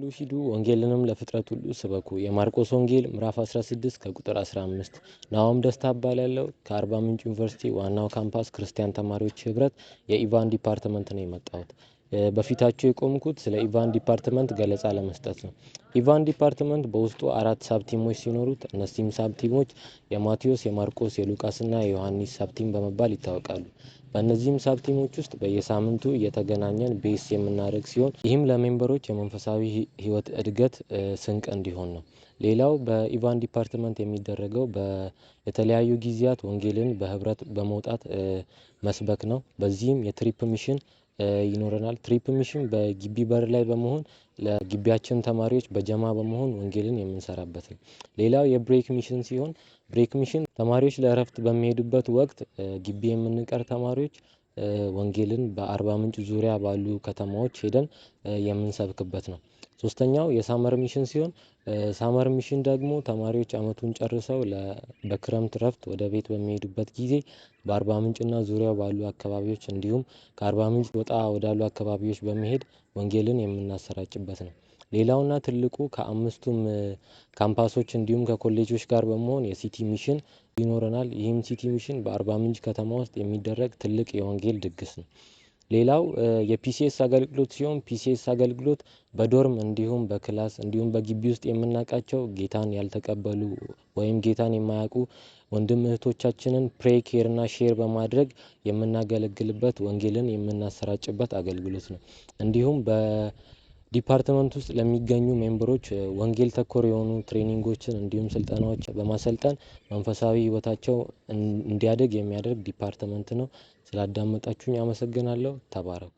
ሁሉ ሂዱ፣ ወንጌልንም ለፍጥረት ሁሉ ስበኩ። የማርቆስ ወንጌል ምዕራፍ 16 ከቁጥር 15። ናሆም ደስታ እባላለሁ። ከአርባ ምንጭ ዩኒቨርሲቲ ዋናው ካምፓስ ክርስቲያን ተማሪዎች ህብረት የኢቫን ዲፓርትመንት ነው የመጣሁት። በፊታችሁ የቆምኩት ስለ ኢቫን ዲፓርትመንት ገለጻ ለመስጠት ነው። ኢቫን ዲፓርትመንት በውስጡ 4 ሳብቲሞች ሲኖሩት እነዚህም ሳብቲሞች የማቴዎስ፣ የማርቆስ፣ የሉቃስና የዮሐንስ ሳብቲም በመባል ይታወቃሉ። በእነዚህም ሳብቲሞች ውስጥ በየሳምንቱ እየተገናኘን ቤስ የምናደርግ ሲሆን ይህም ለሜምበሮች የመንፈሳዊ ህይወት እድገት ስንቅ እንዲሆን ነው። ሌላው በኢቫን ዲፓርትመንት የሚደረገው የተለያዩ ጊዜያት ወንጌልን በህብረት በመውጣት መስበክ ነው። በዚህም የትሪፕ ሚሽን ይኖረናል። ትሪፕ ሚሽን በግቢ በር ላይ በመሆን ለግቢያችን ተማሪዎች በጀማ በመሆን ወንጌልን የምንሰራበት ነው። ሌላው የብሬክ ሚሽን ሲሆን ብሬክ ሚሽን ተማሪዎች ለእረፍት በሚሄዱበት ወቅት ግቢ የምንቀር ተማሪዎች ወንጌልን በአርባ ምንጭ ዙሪያ ባሉ ከተማዎች ሄደን የምንሰብክበት ነው። ሶስተኛው የሳመር ሚሽን ሲሆን ሳመር ሚሽን ደግሞ ተማሪዎች አመቱን ጨርሰው በክረምት እረፍት ወደ ቤት በሚሄዱበት ጊዜ በአርባ ምንጭና ዙሪያው ባሉ አካባቢዎች እንዲሁም ከአርባ ምንጭ ወጣ ወዳሉ አካባቢዎች በመሄድ ወንጌልን የምናሰራጭበት ነው። ሌላውና ትልቁ ከአምስቱም ካምፓሶች እንዲሁም ከኮሌጆች ጋር በመሆን የሲቲ ሚሽን ይኖረናል። ይህም ሲቲ ሚሽን በአርባ ምንጭ ከተማ ውስጥ የሚደረግ ትልቅ የወንጌል ድግስ ነው። ሌላው የፒሲኤስ አገልግሎት ሲሆን ፒሲኤስ አገልግሎት በዶርም እንዲሁም በክላስ እንዲሁም በግቢ ውስጥ የምናውቃቸው ጌታን ያልተቀበሉ ወይም ጌታን የማያውቁ ወንድም እህቶቻችንን ፕሬይ ኬር እና ሼር በማድረግ የምናገለግልበት ወንጌልን የምናሰራጭበት አገልግሎት ነው። እንዲሁም በዲፓርትመንት ውስጥ ለሚገኙ ሜምበሮች ወንጌል ተኮር የሆኑ ትሬኒንጎችን እንዲሁም ስልጠናዎች በማሰልጠን መንፈሳዊ ህይወታቸው እንዲያድግ የሚያደርግ ዲፓርትመንት ነው። ስላዳመጣችሁኝ አመሰግናለሁ። ተባረኩ።